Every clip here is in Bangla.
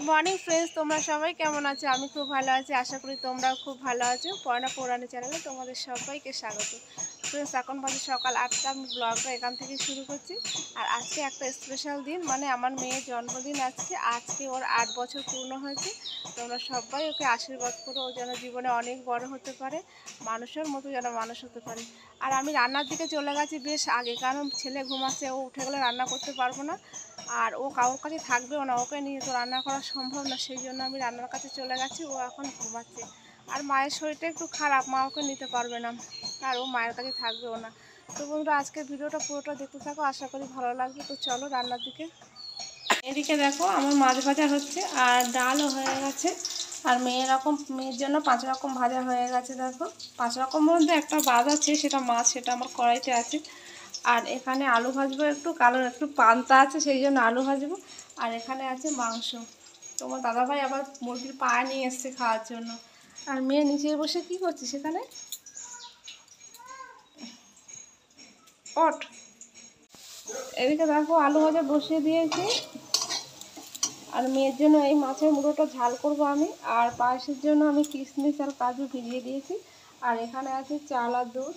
মর্নিং ফ্রেন্ডস, তোমরা সবাই কেমন আছো? আমি খুব ভালো আছি, আশা করি তোমরাও খুব ভালো আছো। পড়ানা পৌরাণী চ্যানেলে তোমাদের সবাইকে স্বাগত। ফ্রেন্ডস, এখন বাজে সকাল 8টা। আমি ব্লগটা এখান থেকে শুরু করছি। আর আজকে একটা স্পেশাল দিন, মানে আমার মেয়ের জন্মদিন। আজকে ওর 8 বছর পূর্ণ হয়েছে। তোমরা সবাই ওকে আশীর্বাদ করো, ও যেন জীবনে অনেক বড় হতে পারে, মানুষের মতো যেন মানুষ হতে পারে। আর আমি রান্নার দিকে চলে গেছি বেশ আগে, কারণ ছেলে ঘুমাচ্ছে, ও উঠে গেলে রান্না করতে পারবো না। আর ও কারোর কাছে থাকবেও না, ওকে নিয়ে তো রান্না করা সম্ভব না। সেই জন্য আমি রান্নার কাছে চলে গেছি। ও এখন ঘুমাচ্ছে। আর মায়ের শরীরটা একটু খারাপ, মা ওকে নিতে পারবে না, আর ও মায়ের কাছে থাকবেও না। তো বন্ধুরা, আজকের ভিডিওটা পুরোটা দেখতে থাকো, আশা করি ভালো লাগবে। তো চলো রান্নার দিকে। এদিকে দেখো, আমার মাছ ভাজা হচ্ছে আর ডালও হয়ে গেছে। আর মেয়ের জন্য 5 রকম ভাজা হয়ে গেছে। দেখো, 5 রকমের মধ্যে একটা বাদ আছে, সেটা মাছ, সেটা আমার কড়াইতে আছে। আর এখানে আলু ভাজবো একটু, কারণ একটু পান্তা আছে, সেই জন্য আলু ভাজবো। আর এখানে আছে মাংস। তোমার দাদাভাই আবার মুরগির পা নিয়ে এসছে খাওয়ার জন্য। আর মেয়ে নিচে বসে কি করছে সেখানে, ওঠ। এদিকে দেখো, আলু ভাজা বসিয়ে দিয়েছি। আর মেয়ের জন্য এই মাছের মুড়োটা ঝাল করব আমি। আর পায়েসের জন্য আমি কিশমিশ আর কাজু ভিজিয়ে দিয়েছি। আর এখানে আছে চাল আর দুধ।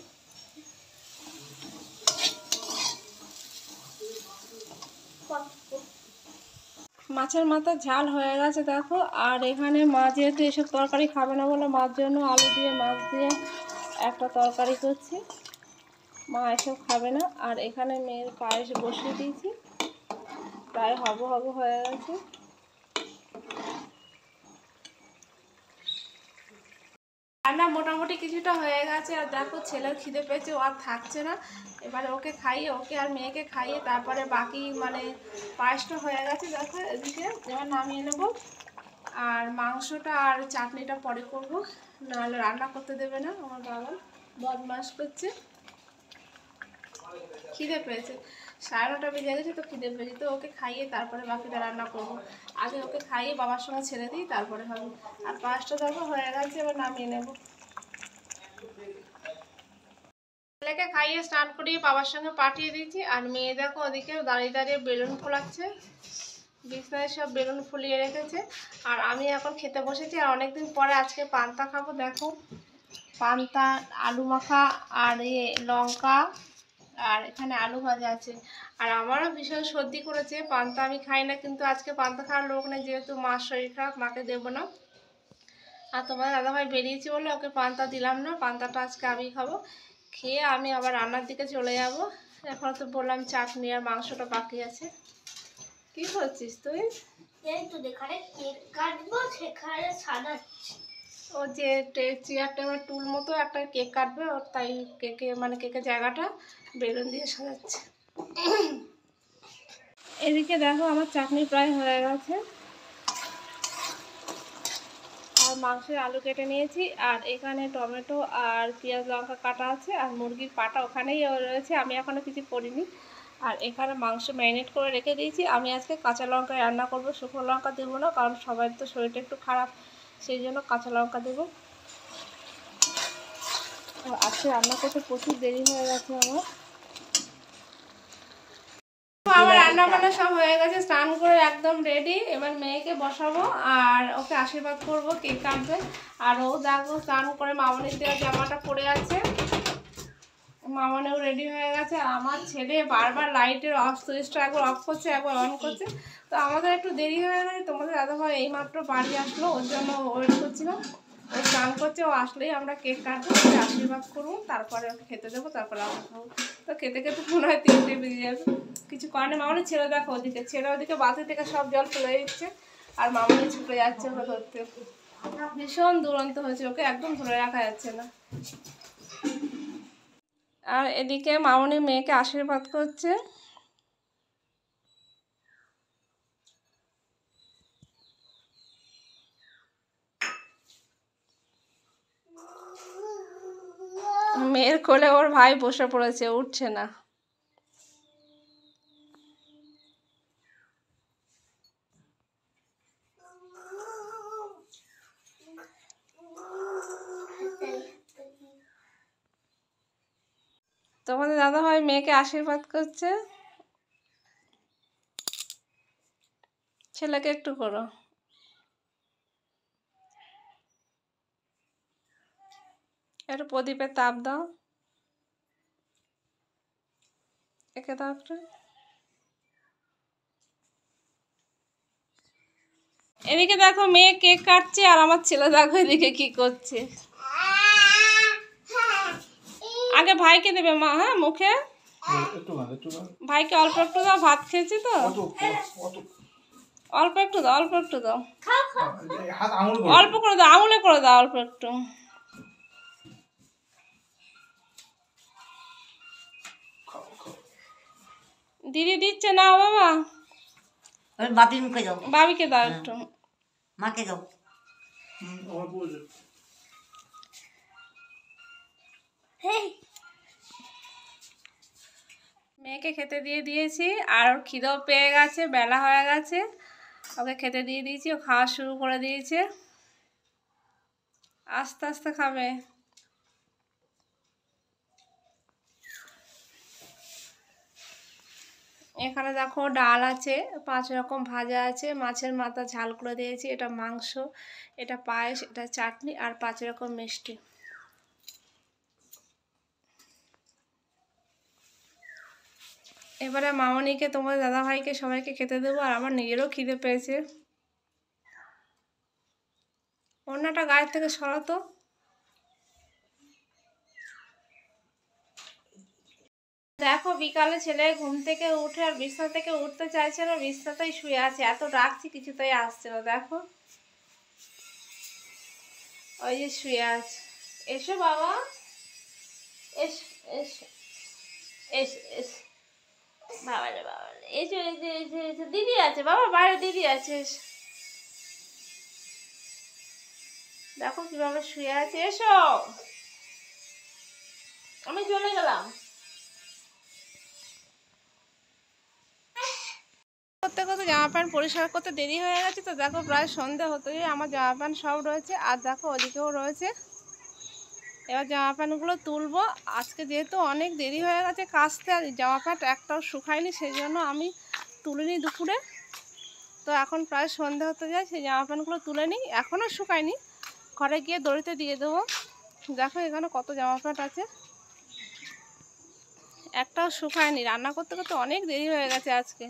মাছের মাথা ঝাল হয়ে গেছে দেখো। আর এখানে মা যেহেতু এসব তরকারি খাবে না বলে, মার জন্য আলু দিয়ে মাছ দিয়ে একটা তরকারি করছি। মা এসব খাবে না। আর এখানে মেয়ের পায়েস বসিয়ে দিয়েছি, প্রায় হব হয়ে গেছে। রান্না মোটামুটি কিছুটা হয়ে গেছে। আর দেখো, ছেলের খিদে পেয়েছে, ও আর থাকছে না। এবারে ওকে খাইয়ে, ওকে আর মেয়েকে খাইয়ে তারপরে বাকি মানে পায়েসটা হয়ে গেছে দেখো এদিকে, এবার নামিয়ে নেব। আর মাংসটা আর চাটনিটা পরে করব, নাহলে রান্না করতে দেবে না। আমার বাবা বদমাস করছে, খিদে পেয়েছে। 9:30 বেজে গেছে, তো খিদে পেয়েছে। তো ওকে খাইয়ে তারপরে বাকিটা রান্না করব। আগে ওকে খাইয়ে বাবার সঙ্গে ছেড়ে দিই, তারপরে হবে। আর পায়েসটা দেখো হয়ে গেছে, এবার নামিয়ে নেব। ছেলেকে খাইয়ে স্নান করিয়ে বাবার সঙ্গে পাঠিয়ে দিয়েছি। আর মেয়ে দেখো ওদিকে দাঁড়িয়ে দাঁড়িয়ে বেলুন ফোলাচ্ছে, বিছনায় সব বেলুন ফুলিয়ে রেখেছে। আর আমি এখন খেতে বসেছি। আর অনেকদিন পরে আজকে পান্তা খাবো। দেখো, পান্তা, আলু মাখা, আর লঙ্কা, আর এখানে আলু ভাজা আছে। আর আমারও ভীষণ সর্দি করেছে, পান্তা আমি খাই না, কিন্তু আজকে পান্তা খাওয়ার লোক নেই, যেহেতু মার শরীর খারাপ, মাকে দেবো না। আর তোমার দাদাভাই বেরিয়েছি বলে ওকে পান্তা দিলাম না, পান্তাটা আজকে আমি খাবো। খেয়ে আমি আবার রান্নার দিকে চলে যাব। এখন তো বললাম চাটনি আর মাংসটা বাকি আছে। কি করছিস তুই? এই তো দেখারে কেক কাটবো, সেখানে সাজাচ্ছি। ও যে চেয়ার টেবিল টুল মতো একটা কেক কাটবে, ওর তাই কেকের জায়গাটা বেলুন দিয়ে সাজাচ্ছে। এদিকে দেখো, আমার চাটনি প্রায় হয়ে গেছে। আর মাংসের আলু কেটে নিয়েছি। আর এখানে টমেটো আর পেঁয়াজ লঙ্কা কাটা আছে। আর মুরগির পাটা ওখানেই রয়েছে, আমি এখনও কিছু করিনি। আর এখানে মাংস ম্যারিনেট করে রেখে দিয়েছি। আমি আজকে কাঁচা লঙ্কায় রান্না করব, শুকনো লঙ্কা দেবো না, কারণ সবাই তো শরীরটা একটু খারাপ, সেই জন্য কাঁচা লঙ্কা দেবো। আজকে রান্না করতে প্রচুর দেরি হয়ে গেছে আমার রান্না বান্না সব হয়ে গেছে, স্নান করে একদম রেডি। এবার মেয়েকে বসাবো আর ওকে আশীর্বাদ করব, কেক কাটবে। আর ও দেখো স্নান করে মামনির দেওয়া জামাটা পরে আছে, মামনিও রেডি হয়ে গেছে। আর আমার ছেলে বারবার লাইটের সুইচটা একবার অফ করছে, একবার অন করছে। তো আমাদের একটু দেরি হয়ে গেছে। তোমাদের দাদাভাই এইমাত্র বাড়ি আসলো, ওর জন্য ওয়েট করছিলাম। ও স্নান করছে, ও আসলেই আমরা কেক কাটবো, ওকে আশীর্বাদ করবো, তারপরে ওকে খেতে দেবো, তারপরে আমরা খাবো। তো খেতে খেতে মনে হয় 3টে বেজে যাবে। কিছু কারণে মামনি ছেলে দেখো ওদিকে, ছেলে ওদিকে বালতি থেকে সব জল ফেলে দিচ্ছে। আর মামনি ছুটে যাচ্ছে ওকে ধরতে। ভীষণ দুরন্ত হয়েছে, ওকে একদম ধরে রাখা যাচ্ছে না। আর এদিকে মামনি মেয়েকে আশীর্বাদ করছে। মেয়ের কোলে ওর ভাই বসে পড়েছে, উঠছে না। তোমাদের দাদাভাই মেয়েকে আশীর্বাদ করছে। ছেলেকে একটু করো। একটু প্রদীপের তাপ দাও, একে দাও একটু। এদিকে দেখো মেয়ে কেক কাটছে আর আমার ছেলে দেখো এদিকে কি করছে। আগে ভাইকে দেবে মা, হ্যাঁ মুখে ভাইকে অল্প একটু দাও, ভাত খেয়েছি তো। অল্প একটু দাও, অল্প একটু দাও, অল্প করে দাও, আঙুলে করে দাও অল্প একটু। দিদি দিচ্ছে না বাবা, বাপির মুখে দাও, বাবিকে দাও একটু। মাকে দাও। মেয়েকে খেতে দিয়ে দিয়েছি আর ওর খিদেও পেয়ে গেছে, বেলা হয়ে গেছে, ওকে খেতে দিয়ে দিয়েছি, ও খাওয়া শুরু করে দিয়েছে, আস্তে আস্তে খাবে। এখানে দেখো ডাল আছে, 5 রকম ভাজা আছে, মাছের মাথা ঝাল করে দিয়েছি, এটা মাংস, এটা পায়েস, এটা চাটনি আর 5 রকম মিষ্টি। এবারে মামনিকে, তোমার দাদাভাইকে সবাইকে খেতে দেবো আর আমার নিজেরও খিদে পেয়েছে। অন্যটা গায়ের থেকে সরাতো। দেখো বিকালে ছেলে ঘুম থেকে উঠে আর বিছনা থেকে উঠতে চাইছে না, বিছনাতেই শুয়ে আছে, এত ডাকছি কিছুতেই আসছে না। দেখো ওই যে শুয়ে আছে। এসো বাবা, এসো এসো এসো এসো, বাবা রে বাবা রে, এসো এসো এসো এসো, দিদি আছে বাবা, বাইরে দিদি আছে, এসো। দেখো কিভাবে শুয়ে আছে, এসো, আমি চলে গেলাম। করতে করতে জামা প্যান্ট পরিষ্কার করতে দেরি হয়ে গেছে, তো দেখো প্রায় সন্ধ্যা হতে আমার জামা প্যান্ট সব রয়েছে আর দেখো ওদিকেও রয়েছে। এবার জামা প্যান্টগুলো তুলবো। আজকে যেহেতু অনেক দেরি হয়ে গেছে কাচতে, আর জামা প্যান্ট একটাও শুকায়নি, সেই জন্য আমি তুলিনি দুপুরে। তো এখন প্রায় সন্ধ্যা হতে যায়, সেই জামা প্যান্টগুলো তুলে নিই, এখনও শুকায়নি, ঘরে গিয়ে দড়িতে দিয়ে দেবো। দেখো এখানে কত জামা প্যান্ট আছে, একটাও শুকায়নি, রান্না করতে করতে অনেক দেরি হয়ে গেছে আজকে।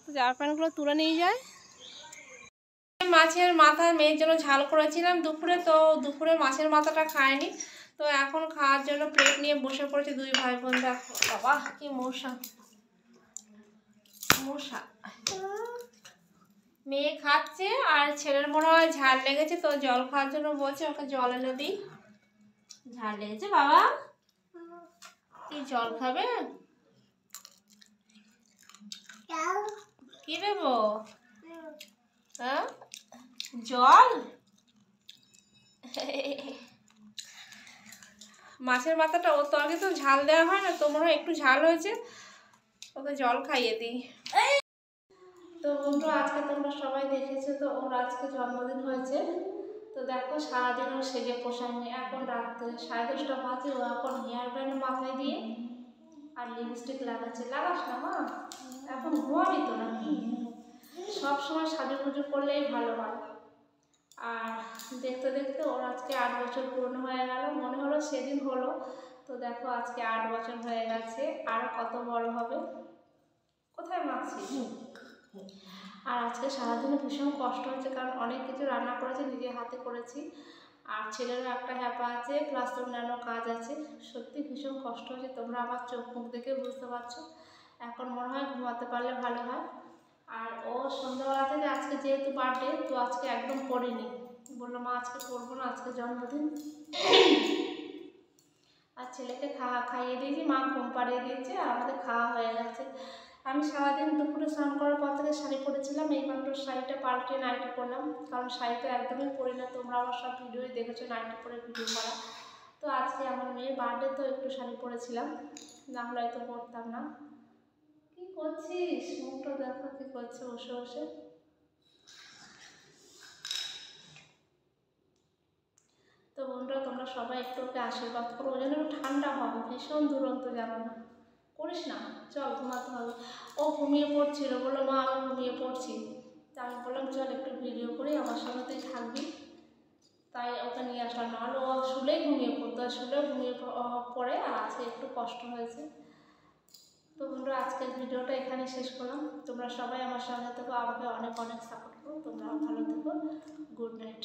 তো জামা প্যান্টগুলো তুলে নিয়ে যায়। মাছের মাথা মেয়ের জন্য ঝাল করেছিলাম দুপুরে, তো দুপুরে মাছের মাথাটা খায়নি, তো এখন খাওয়ার জন্য প্লেট নিয়ে বসে পড়েছে দুই ভাই বোন। দেখো বাবা কি মশা মশা। মেয়ে খাচ্ছে আর ছেলের মনে হয় ঝাল লেগেছে, তো জল খাওয়ার জন্য বলছে, ওকে জল এনে দিই। ঝাল লেগেছে বাবা, কি জল খাবে? কি দেবো? হ্যাঁ জল। মাছের মাথাটা ওর তরকারি তো ঝাল দেওয়া হয় না, তো মনে হয় একটু ঝাল হয়েছে, ওকে জল খাইয়ে দিই। তো বন্ধু আজকে তোমরা সবাই দেখেছো, তো ওর আজকে জন্মদিন হয়েছে। তো দেখো সারাদিন ও সেজে পোষায়নি, এখন রাত্রে 10:30 বাজে, ও এখন হেয়ার ব্যান্ড মাথায় দিয়ে আর লিপস্টিক লাগাচ্ছে। লাগাস না মা, এখন ঘুমাবি তো নাকি? সবসময় সাজুগুজু করলেই ভালো হয়। আর দেখতে দেখতে ওর আজকে 8 বছর পূর্ণ হয়ে গেল, মনে হলো সেদিন হলো, তো দেখো আজকে 8 বছর হয়ে গেছে, আর কত বড় হবে। কোথায় মাখছিস? আর আজকে সারাদিনে ভীষণ কষ্ট হচ্ছে, কারণ অনেক কিছু রান্না করেছি, নিজে হাতে করেছি, আর ছেলেরও একটা হ্যাপা আছে, প্লাস অন্যান্য কাজ আছে। সত্যি ভীষণ কষ্ট হচ্ছে, তোমরা আমার চোখ মুখ দেখে বুঝতে পারছো। এখন মনে হয় ঘুমাতে পারলে ভালো হয়। আর ও সন্ধ্যাবেলা থেকে, আজকে যেহেতু বার্থডে, তো আজকে একদম করিনি, বললো মা আজকে করবো না, আজকে জন্মদিন। আর ছেলেকে খাইয়ে দিয়েছি, মা ঘুম পাড়িয়ে দিয়েছে, আর আমাদের খাওয়া হয়ে গেছে। আমি সারাদিন দুপুরে স্নান করার পর থেকে শাড়ি পরেছিলাম, এইমাত্র শাড়িটা পাল্টে নাইটি পরলাম, কারণ শাড়ি তো একদমই পরি না, তোমরা আমার সব ভিডিওই দেখেছো নাইটি পরে ভিডিও করা। তো আজকে আমার মেয়ের বার্থডে, তো একটু শাড়ি পরেছিলাম, না হলে হয়তো পরতাম না। কি করছিস? মুখটা দেখো কি করছে বসে বসে। তো বন্ধুরা তোমরা সবাই একটু ওকে আশীর্বাদ করো, ওই জন্য ঠান্ডা হবে, ভীষণ দুরন্ত জানো না, করিস না, চল ঘুমাতে হবে। ও ঘুমিয়ে পড়ছিল, বললো মা আমি ঘুমিয়ে পড়ছি, তা আমি বললাম চল একটু ভিডিও করি, আমার সঙ্গে তুই থাকবি। তাই ওকে নিয়ে আসলাম, নাহলে ও শুলেই ঘুমিয়ে পড়তো, আর শুলেও ঘুমিয়ে পড়ে। আর আজকে একটু কষ্ট হয়েছে। তো বন্ধুরা, আজকের ভিডিওটা এখানে শেষ করলাম। তোমরা সবাই আমার সঙ্গে থেকো, আমাকে অনেক অনেক সাপোর্ট করো। তোমরা ভালো থেকো। Good night.